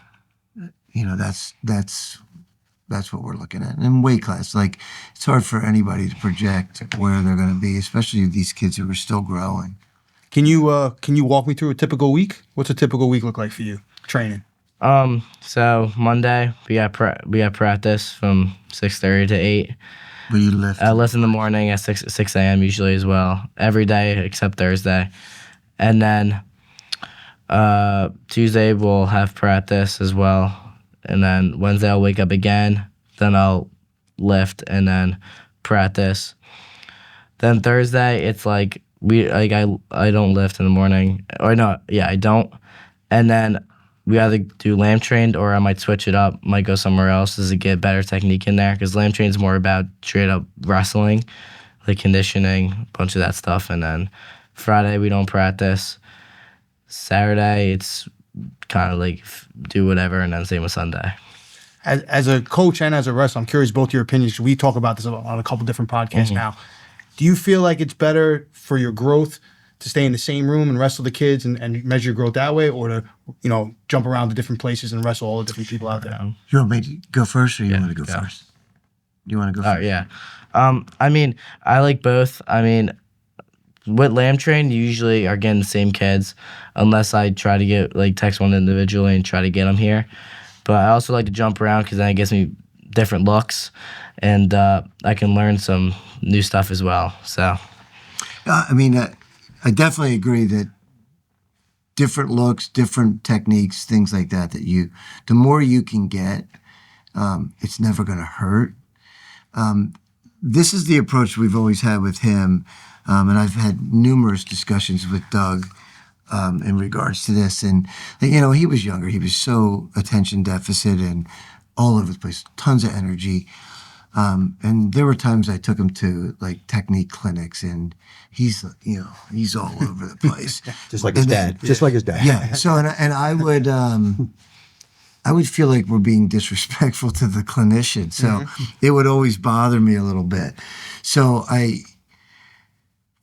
That's what we're looking at. And weight class, like, it's hard for anybody to project where they're going to be, especially these kids who are still growing. Can you walk me through a typical week? What's a typical week look like for you training? So Monday we got practice from 6:30 to 8. But you lift. I lift in the morning at 6 a.m. usually as well, every day except Thursday. And then Tuesday we'll have practice as well. And then Wednesday I'll wake up again. Then I'll lift and then practice. Then Thursday, it's like I don't lift in the morning. Or no, yeah, I don't. And then we either do lamb trained or I might switch it up, might go somewhere else to get better technique in there. Because lamb trained is more about straight up wrestling, like conditioning, a bunch of that stuff. And then Friday, we don't practice. Saturday, it's kind of like do whatever, and then same with Sunday. As a coach and as a wrestler, I'm curious both your opinions. We talk about this on a couple different podcasts now. Do you feel like it's better for your growth to stay in the same room and wrestle the kids and measure your growth that way, or to jump around to different places and wrestle all the different people out there? You want me to go first, or you want to go first? You want to go first? Yeah. I mean, I like both. I mean, with lamb train, you usually are getting the same kids, unless I try to get text one individually and try to get them here. But I also like to jump around because then it gives me different looks, and I can learn some new stuff as well. So, I mean, I definitely agree that different looks, different techniques, things like that. The more you can get, it's never going to hurt. This is the approach we've always had with him. And I've had numerous discussions with Doug in regards to this. And, he was younger. He was so attention deficit and all over the place, tons of energy. And there were times I took him to technique clinics, and he's all over the place. Just like his dad. Just like his dad. Yeah. So, and I would feel like we're being disrespectful to the clinician. So it would always bother me a little bit. So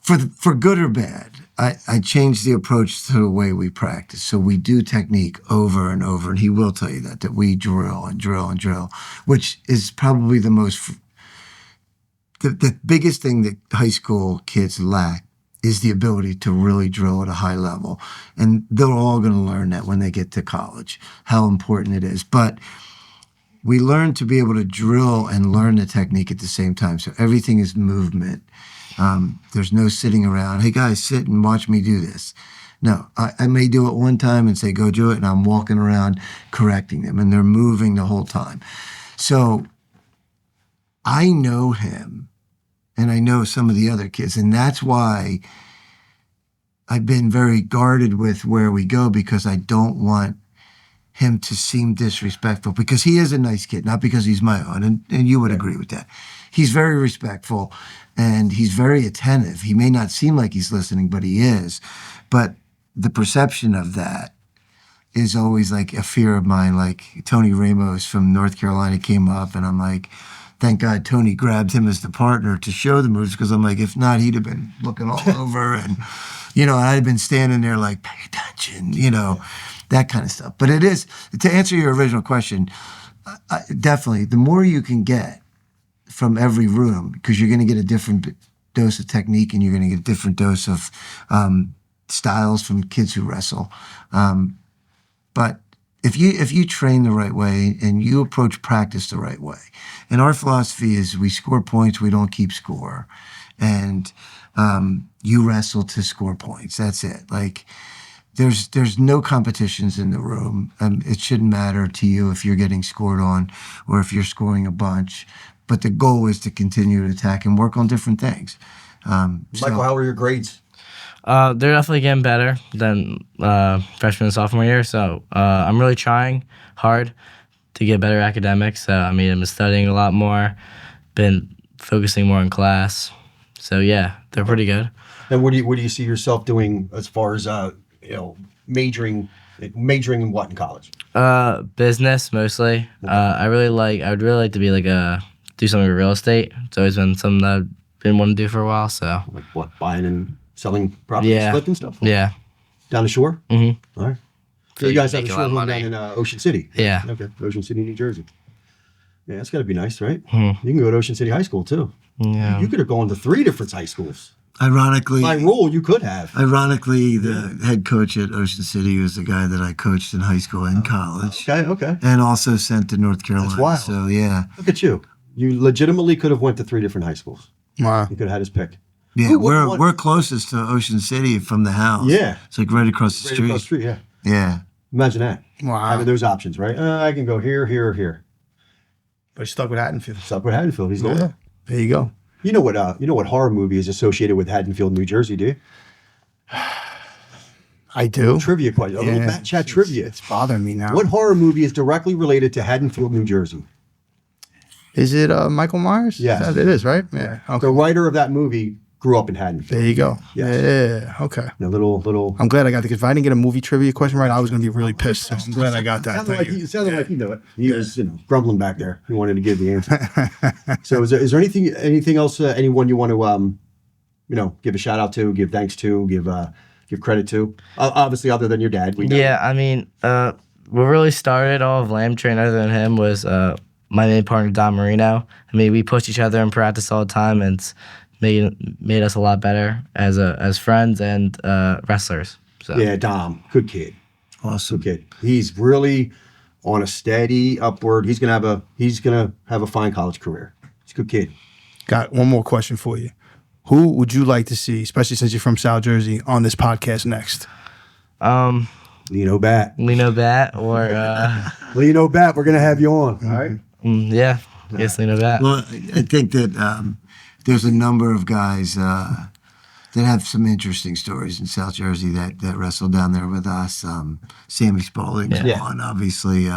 for good or bad, I changed the approach to the way we practice. So we do technique over and over, and he will tell you that we drill and drill and drill, which is probably the biggest thing that high school kids lack is the ability to really drill at a high level. And they're all going to learn that when they get to college, how important it is. But we learn to be able to drill and learn the technique at the same time. So everything is movement. There's no sitting around, hey guys, sit and watch me do this. No, I may do it one time and say, go do it, and I'm walking around correcting them, and they're moving the whole time. So I know him, and I know some of the other kids, and that's why I've been very guarded with where we go, because I don't want him to seem disrespectful, because he is a nice kid, not because he's my own, and you would agree with that. He's very respectful, and he's very attentive. He may not seem like he's listening, but he is. But the perception of that is always like a fear of mine. Like Tony Ramos from North Carolina came up, and I'm like, thank God Tony grabbed him as the partner to show the moves, because I'm like, if not, he'd have been looking all over, and I'd have been standing there like, pay attention, that kind of stuff. But it is, to answer your original question, definitely the more you can get from every room, because you're going to get a different dose of technique, and you're going to get a different dose of styles from kids who wrestle. But if you train the right way and you approach practice the right way, and our philosophy is we score points, we don't keep score, and you wrestle to score points. That's it. Like there's no competitions in the room. It shouldn't matter to you if you're getting scored on or if you're scoring a bunch. But the goal is to continue to attack and work on different things. Michael, how are your grades? They're definitely getting better than freshman and sophomore year. So I'm really trying hard to get better academics. So I've been studying a lot more, been focusing more in class. So yeah, they're pretty good. And what do you see yourself doing as far as majoring in what in college? Business mostly. I would really like to be do something with real estate. It's always been something that I've been wanting to do for a while. So like what, buying and selling property, flipping stuff? Yeah. Down the shore? Mm-hmm. All right. So you guys have a Make a shore lot of home down money. in Ocean City? Yeah. Okay. Ocean City, New Jersey. Yeah, that's got to be nice, right? Mm-hmm. You can go to Ocean City High School too. Yeah. You could have gone to 3 different high schools. Ironically, By rule, you could have. Ironically, the head coach at Ocean City was the guy that I coached in high school and college. Okay. And also sent to North Carolina. That's wild. So, yeah. Look at you. You legitimately could have went to 3 different high schools. Wow. You could have had his pick. Yeah, Who wouldn't want- we're closest to Ocean City from the house. Yeah. It's like right across the Right street. across the street, yeah. Yeah. Imagine that. Wow. Having those options, right? I can go here, here, or here. But he's stuck with Haddonfield. Stuck with Haddonfield. He's going. Yeah. There you go. You know what horror movie is associated with Haddonfield, New Jersey, do you? I do. Trivia question. A little MatChat trivia. It's bothering me now. What horror movie is directly related to Haddonfield, New Jersey? Is it Michael Myers? Yes. It is, right? Yeah. Okay. The writer of that movie grew up in Haddonfield. There you go. Yes. Yeah. Okay. A little. I'm glad I got that, because if I didn't get a movie trivia question right, I was going to be really pissed. So I'm glad I got that. It sounded like he knew it. He was, grumbling back there. He wanted to give the answer. So, is there anything else? Anyone you want to, give a shout out to, give thanks to, give credit to? Obviously, other than your dad. We know. Yeah, I mean, what really started all of Lamb Train, other than him, was my main partner, Don Marino. I mean, we pushed each other in practice all the time, and it's made us a lot better as friends and wrestlers. So. Yeah, Dom, good kid. Awesome. Good kid. He's really on a steady upward. He's gonna have a fine college career. He's a good kid. Got one more question for you. Who would you like to see, especially since you're from South Jersey, on this podcast next? Lino Bat. Lino Bat or Lino Bat, we're gonna have you on. All right. Yeah. Yes, Lino Bat. Well, I think that there's a number of guys that have some interesting stories in South Jersey that wrestle down there with us. Sammy Spalding's one, obviously.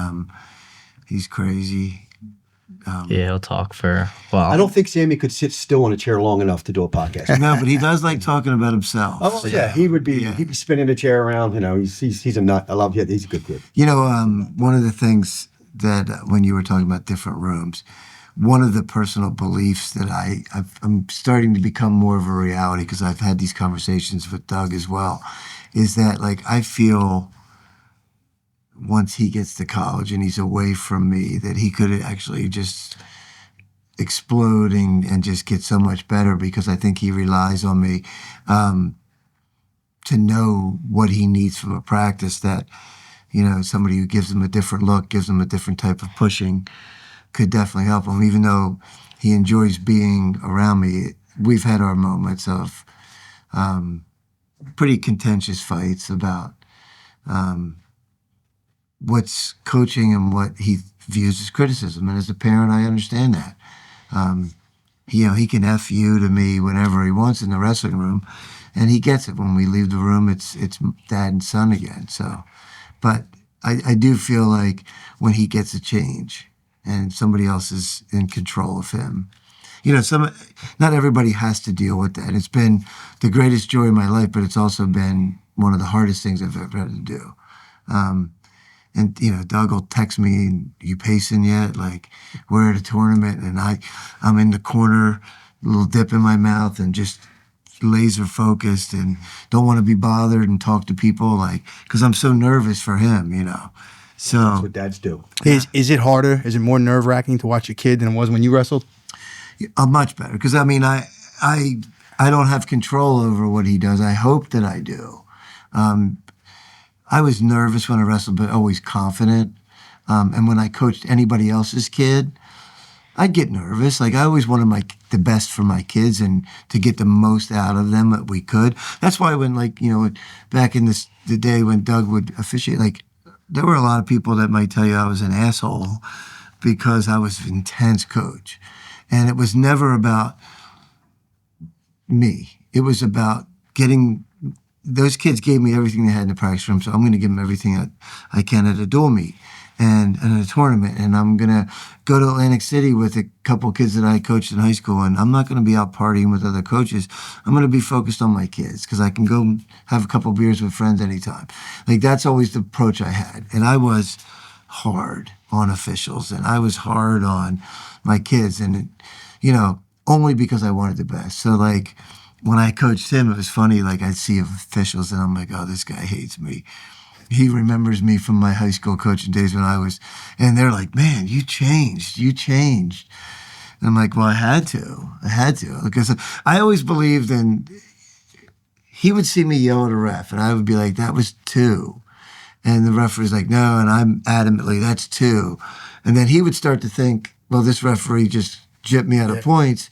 He's crazy. Yeah, he'll talk for a while. I don't think Sammy could sit still in a chair long enough to do a podcast. No, but he does like talking about himself. Oh yeah, he would be. He'd be spinning the chair around. He's a nut. I love it. He's a good kid. One of the things that when you were talking about different rooms, one of the personal beliefs that I'm starting to become more of a reality, because I've had these conversations with Doug as well, is that I feel once he gets to college and he's away from me, that he could actually just explode and just get so much better, because I think he relies on me to know what he needs from a practice, that, somebody who gives him a different look, gives him a different type of pushing, could definitely help him. Even though he enjoys being around me, we've had our moments of pretty contentious fights about what's coaching and what he views as criticism. And as a parent, I understand that. He can F you to me whenever he wants in the wrestling room, and he gets it. When we leave the room, it's dad and son again. So, but I do feel like when he gets a change and somebody else is in control of him, not everybody has to deal with that. It's been the greatest joy of my life, but it's also been one of the hardest things I've ever had to do. And Doug will text me, "You pacing yet?" We're at a tournament, and I'm in the corner, a little dip in my mouth, and just laser focused, and don't want to be bothered and talk to people, because I'm so nervous for him, So that's what dads do. Is it harder? Is it more nerve wracking to watch a kid than it was when you wrestled? Much better, because I don't have control over what he does. I hope that I do. I was nervous when I wrestled, but always confident. And when I coached anybody else's kid, I'd get nervous. I always wanted the best for my kids and to get the most out of them that we could. That's why when, back in the day when Doug would officiate, there were a lot of people that might tell you I was an asshole because I was an intense coach. And it was never about me. It was about those kids gave me everything they had in the practice room, so I'm going to give them everything I can at a dual meet and at a tournament. And I'm going to go to Atlantic City with a couple of kids that I coached in high school, and I'm not going to be out partying with other coaches. I'm going to be focused on my kids, because I can go have a couple of beers with friends anytime. That's always the approach I had. And I was hard on officials, and I was hard on my kids, and, only because I wanted the best. So, when I coached him, it was funny. I'd see officials, and I'm like, oh, this guy hates me. He remembers me from my high school coaching days when and they're like, man, you changed. And I'm like, well, I had to, because I always believed he would see me yell at a ref, and I would be like, that was 2. And the referee's like, no, and I'm adamantly, that's 2. And then he would start to think, well, this referee just gypped me out of points,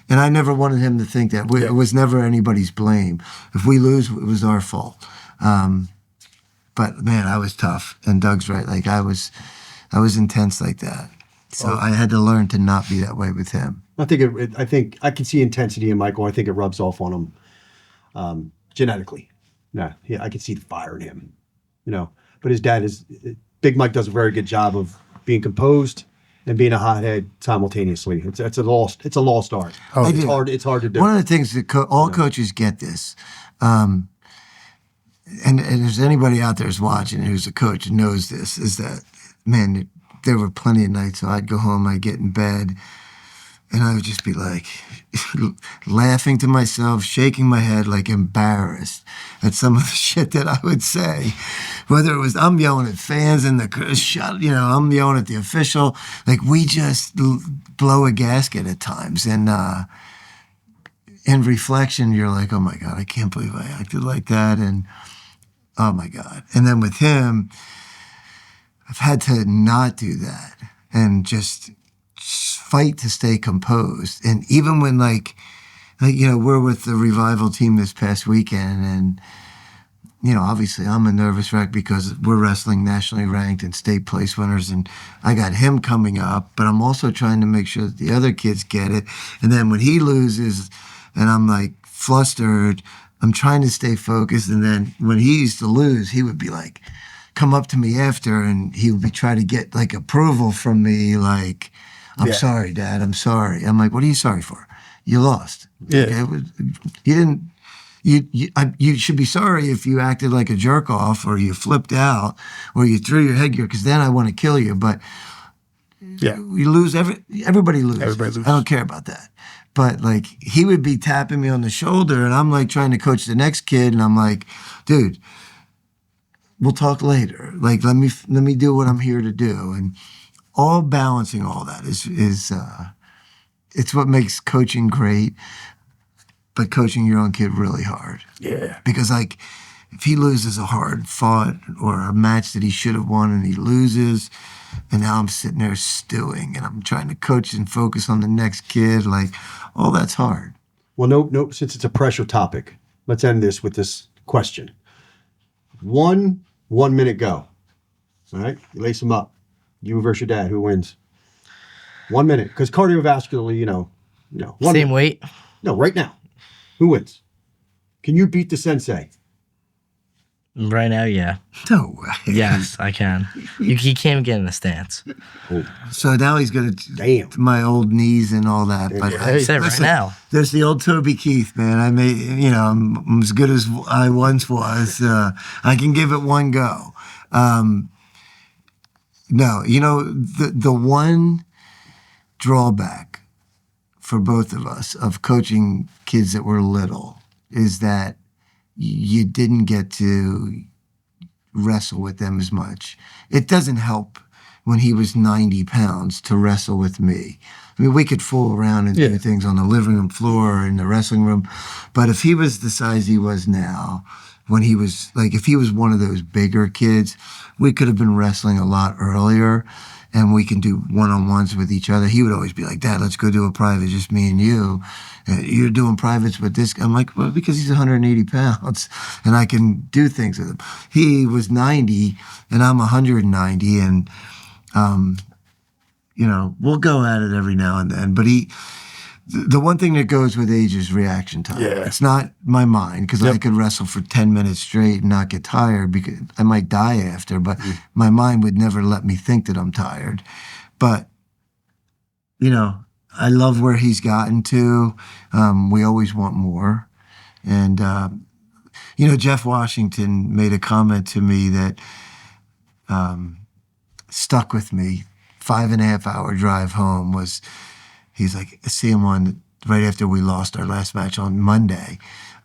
and I never wanted him to think that. It was never anybody's blame. If we lose, it was our fault. But man, I was tough, and Doug's right. I was intense like that. So I had to learn to not be that way with him. I think I can see intensity in Michael. I think it rubs off on him genetically. Yeah, I can see the fire in him, But his dad Big Mike does a very good job of being composed and being a hothead simultaneously. It's a lost art. It's hard to do. One of the things that all coaches get this, and if there's anybody out there who's watching who's a coach and knows this, is that, man, there were plenty of nights so I'd go home, I'd get in bed, and I would just be like laughing to myself, shaking my head, like embarrassed at some of the shit that I would say. Whether it was I'm yelling at fans in the shot, I'm yelling at the official. Like we just blow a gasket at times. And in reflection, you're like, oh my God, I can't believe I acted like that. And oh my God. And then with him, I've had to not do that and just fight to stay composed. And even when we're with the Revival team this past weekend, and obviously I'm a nervous wreck because we're wrestling nationally ranked and state place winners, and I got him coming up, but I'm also trying to make sure that the other kids get it. And then when he loses and I'm like flustered, I'm trying to stay focused. And then when he used to lose, he would be like, come up to me after, and he would be trying to get like approval from me, like, I'm sorry, Dad, I'm sorry. I'm like, what are you sorry for? You lost. Yeah. Okay? You didn't. You should be sorry if you acted like a jerk off or you flipped out or you threw your headgear, because then I want to kill you. But you lose. Everybody loses. Everybody loses. I don't care about that. But like he would be tapping me on the shoulder, and I'm like trying to coach the next kid, and I'm like, dude, we'll talk later. Like let me do what I'm here to do, and all balancing all that is it's what makes coaching great. But coaching your own kid really hard. Yeah. Because like if he loses a hard fought or a match that he should have won and he loses, and now I'm sitting there stewing and I'm trying to coach and focus on the next kid, like all that's hard. Well, no, since it's a pressure topic, let's end this with this question. 1 minute go. All right? You lace them up. You versus your dad, who wins? 1 minute. Because cardiovascularly, 1 Same minute. weight. No, right now. Who wins? Can you beat the sensei? Right now, yeah. No way. Yes, I can. He can't get in the stance. So now he's going to my old knees and all that. But I said right now. There's the old Toby Keith, man. I made, I'm as good as I once was. I can give it one go. No, the one drawback for both of us of coaching kids that were little is that you didn't get to wrestle with them as much. It doesn't help when he was 90 pounds to wrestle with me. I mean, we could fool around and do things on the living room floor or in the wrestling room, but if he was the size he was now, when he was like, if he was one of those bigger kids, we could have been wrestling a lot earlier. And we can do one-on-ones with each other. He would always be like, Dad, let's go do a private, just me and you. You're doing privates with this guy. I'm like, well, because he's 180 pounds and I can do things with him. He was 90 and I'm 190, and, we'll go at it every now and then. But the one thing that goes with age is reaction time. Yeah. It's not my mind, because I could wrestle for 10 minutes straight and not get tired, because I might die after, but my mind would never let me think that I'm tired. But, I love where he's gotten to. We always want more. And, Jeff Washington made a comment to me that stuck with me. 5.5 hour drive home was, he's like, I see him on right after we lost our last match on Monday.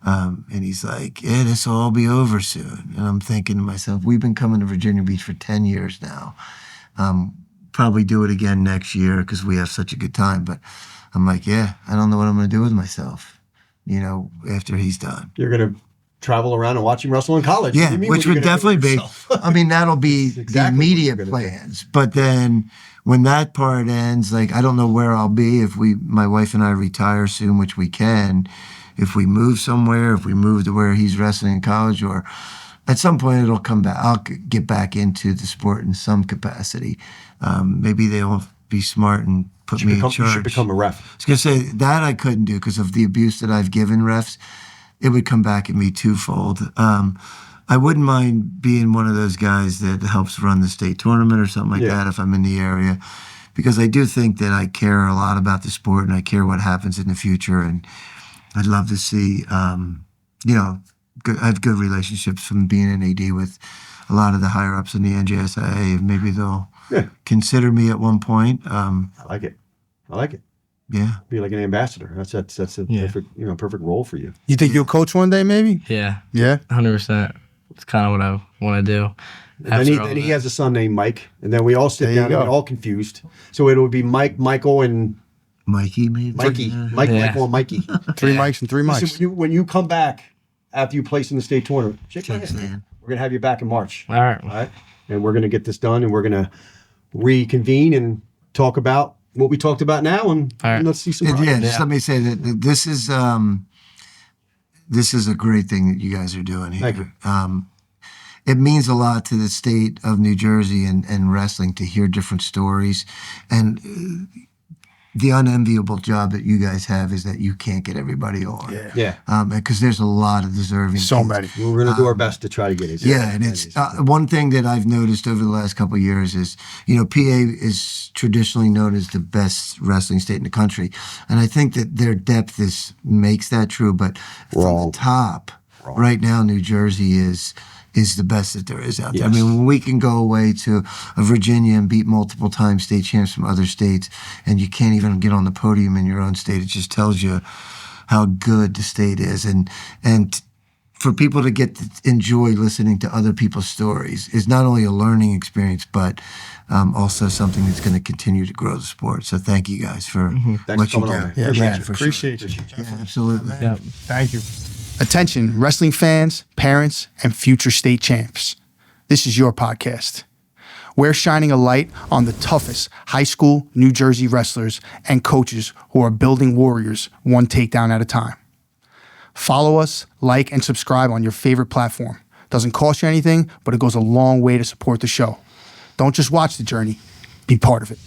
And he's like, yeah, this will all be over soon. And I'm thinking to myself, we've been coming to Virginia Beach for 10 years now. Probably do it again next year because we have such a good time. But I'm like, yeah, I don't know what I'm going to do with myself, after he's done. You're going to travel around and watch him wrestle in college. Yeah, which would definitely be, that'll be exactly the immediate plans. But then when that part ends, like, I don't know where I'll be if my wife and I retire soon, which we can, if we move somewhere, if we move to where he's wrestling in college, or at some point it'll come back. I'll get back into the sport in some capacity. Maybe they'll be smart and put me in charge. You should become a ref. I was going to say that I couldn't do because of the abuse that I've given refs. It would come back at me twofold. I wouldn't mind being one of those guys that helps run the state tournament or something like that if I'm in the area, because I do think that I care a lot about the sport and I care what happens in the future. And I'd love to see, I have good relationships from being an AD with a lot of the higher ups in the NJSIA. Maybe they'll consider me at one point. I like it. Yeah. Be like an ambassador. That's a perfect role for you. You think you'll coach one day, maybe? Yeah, Yeah. 100%. It's kind of what I want to do. And then he has a son named Mike, and then we all sit There down you and go. get all confused. So it would be Mike, Michael, and Mikey, maybe. Mikey. Mike, Yeah. Michael, and Mikey. 3 mics and 3 mics. Listen, when you come back after you place in the state tournament, shake my Thanks, hand. man. We're gonna have you back in March. All right. All right, and we're gonna get this done, and we're gonna reconvene and talk about what we talked about now, and, All right. and let's see some. And progress. just let me say that this is a great thing that you guys are doing here. Thank you. It means a lot to the state of New Jersey and wrestling to hear different stories. And the unenviable job that you guys have is that you can't get everybody on. Yeah, Because there's a lot of deserving So kids. many. we're gonna do our best to try to get it. Yeah, and it's one thing that I've noticed over the last couple of years is, PA is traditionally known as the best wrestling state in the country, and I think that their depth makes that true. But from the top, right now, New Jersey is the best that there is out there. I Yes. mean, when we can go away to Virginia and beat multiple time state champs from other states, and you can't even get on the podium in your own state, it just tells you how good the state is, and for people to get to enjoy listening to other people's stories is not only a learning experience, but also something that's going to continue to grow the sport. So thank you guys for Thanks what for you coming do. on, man. Yeah, Appreciate man. you. Appreciate you. Yeah, absolutely. Yeah. Thank you. Attention, wrestling fans, parents, and future state champs. This is your podcast. We're shining a light on the toughest high school New Jersey wrestlers and coaches who are building warriors one takedown at a time. Follow us, like, and subscribe on your favorite platform. Doesn't cost you anything, but it goes a long way to support the show. Don't just watch the journey, be part of it.